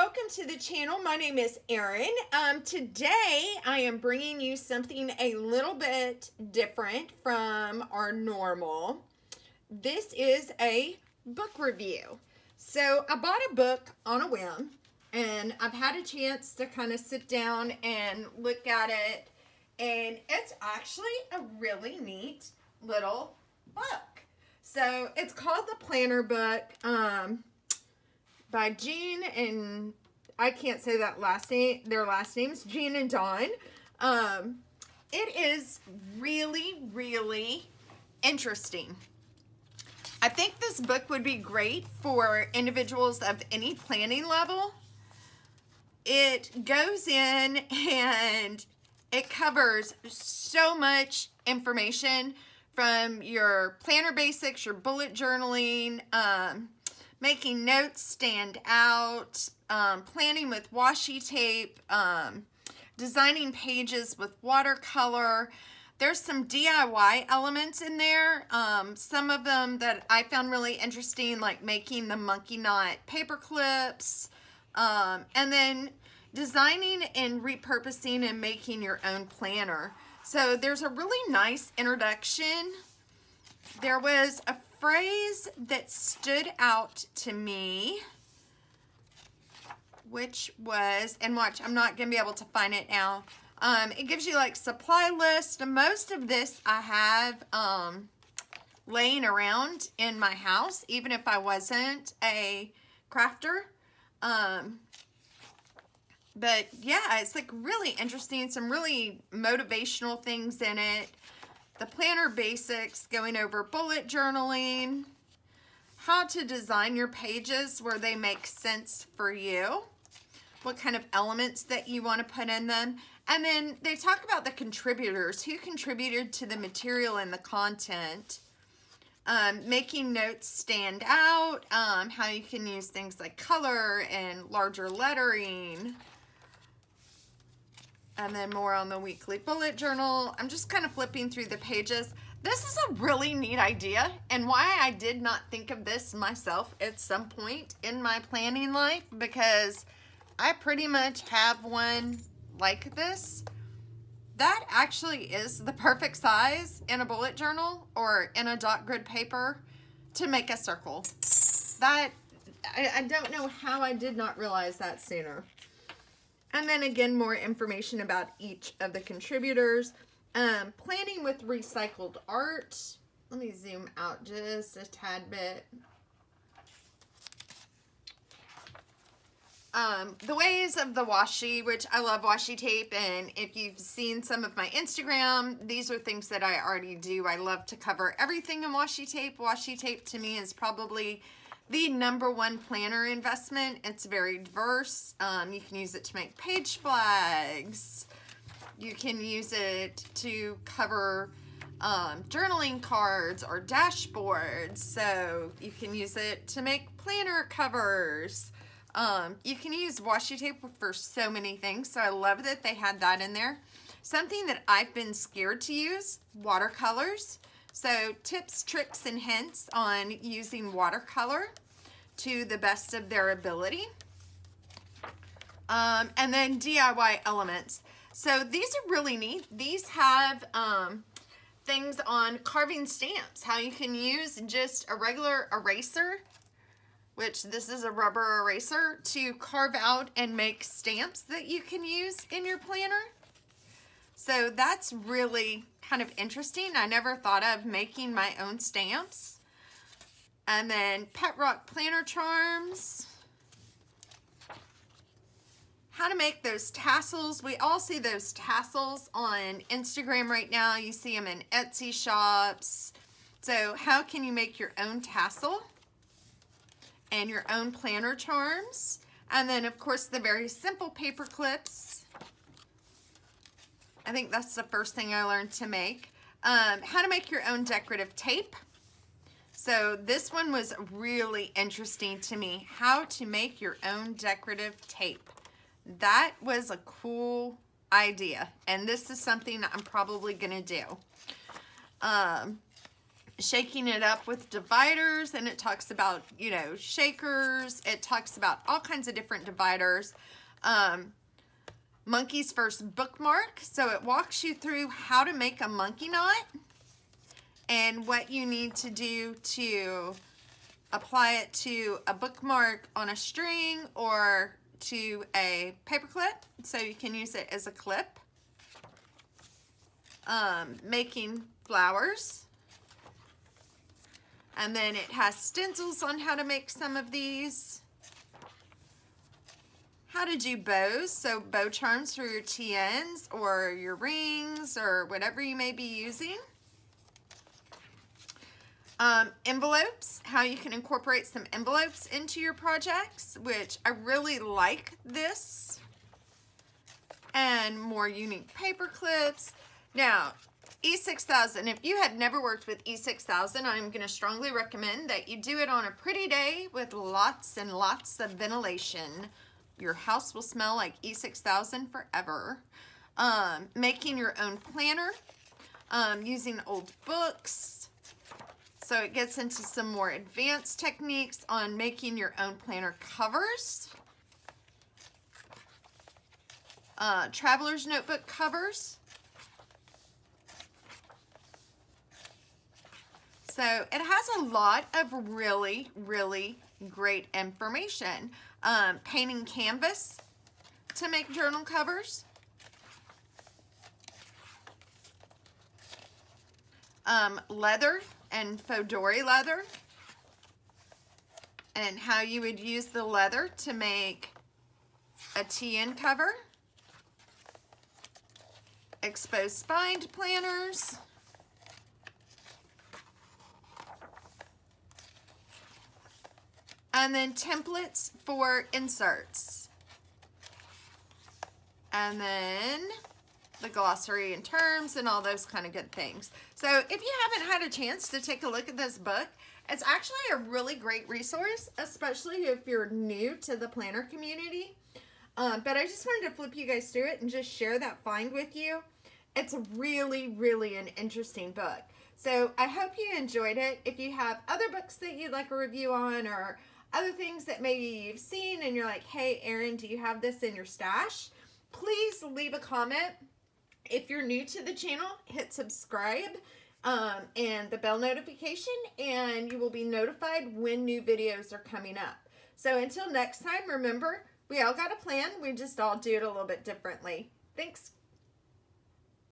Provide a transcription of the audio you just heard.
welcome to the channel. My name is Erin. Today I am bringing you something a little bit different from our normal. This is a book review. So I bought a book on a whim, and I've had a chance to kind of sit down and look at it, and it's actually a really neat little book. So it's called The Planner Book by Jean, and I can't say that last name, their last names, Jean and Dawn. It is really, really interesting. I think this book would be great for individuals of any planning level. It goes in and it covers so much information from your planner basics, your bullet journaling, making notes stand out, planning with washi tape, designing pages with watercolor. There's some DIY elements in there. Some of them that I found really interesting, like making the monkey knot paper clips, and then designing and repurposing and making your own planner. So there's a really nice introduction. There was a phrase that stood out to me, which was, and watch, I'm not going to be able to find it now. It gives you like supply list. Most of this I have laying around in my house, even if I wasn't a crafter. But yeah, it's like really interesting. Some really motivational things in it. The planner basics, going over bullet journaling, how to design your pages where they make sense for you, what kind of elements that you want to put in them. And then they talk about the contributors, who contributed to the material and the content, making notes stand out, how you can use things like color and larger lettering. And then more on the weekly bullet journal. I'm just kind of flipping through the pages. This is a really neat idea, and why I did not think of this myself at some point in my planning life, because I pretty much have one like this. That actually is the perfect size in a bullet journal or in a dot grid paper to make a circle. That, I don't know how I did not realize that sooner. And then again, more information about each of the contributors. Planning with recycled art. Let me zoom out just a tad bit. The ways of the washi, which I love washi tape, and if you've seen some of my Instagram, these are things that I already do. I love to cover everything in washi tape. Washi tape to me is probably the #1 planner investment. It's very diverse. You can use it to make page flags. You can use it to cover journaling cards or dashboards. So you can use it to make planner covers. You can use washi tape for so many things. So I love that they had that in there. Something that I've been scared to use, watercolors. So tips, tricks, and hints on using watercolor to the best of their ability. And then DIY elements. So these are really neat. These have things on carving stamps, how you can use just a regular eraser, which this is a rubber eraser, to carve out and make stamps that you can use in your planner. So that's really kind of interesting. I never thought of making my own stamps. And then Pet Rock planner charms. How to make those tassels. We all see those tassels on Instagram right now. You see them in Etsy shops. So how can you make your own tassel and your own planner charms? And then of course the very simple paper clips. I think that's the first thing I learned to make. How to make your own decorative tape. So this one was really interesting to me. How to make your own decorative tape. That was a cool idea. And this is something I'm probably going to do. shaking it up with dividers, and it talks about, you know, shakers. It talks about all kinds of different dividers. Monkey's first bookmark. So it walks you through how to make a monkey knot and what you need to do to apply it to a bookmark on a string or to a paper clip, so you can use it as a clip. Making flowers. And then it has stencils on how to make some of these. How to do bows, so bow charms for your TNs or your rings or whatever you may be using. Envelopes, how you can incorporate some envelopes into your projects, which I really like this. And more unique paper clips. Now, E6000, if you had never worked with E6000, I'm going to strongly recommend that you do it on a pretty day with lots and lots of ventilation. Your house will smell like E6000 forever. Making your own planner, using old books. So it gets into some more advanced techniques on making your own planner covers. Traveler's notebook covers. So it has a lot of really, really great information. Painting canvas to make journal covers. Leather and faux dory leather. And how you would use the leather to make a TN cover. Exposed spined planners. And then templates for inserts. And then the glossary and terms and all those kind of good things. So if you haven't had a chance to take a look at this book, it's actually a really great resource, especially if you're new to the planner community. But I just wanted to flip you guys through it and just share that find with you. It's really, really an interesting book. So I hope you enjoyed it. If you have other books that you'd like a review on, or other things that maybe you've seen and you're like, hey, Erin, do you have this in your stash? Please leave a comment. If you're new to the channel, hit subscribe and the bell notification, and you will be notified when new videos are coming up. So until next time, remember, we all got a plan. We just all do it a little bit differently. Thanks.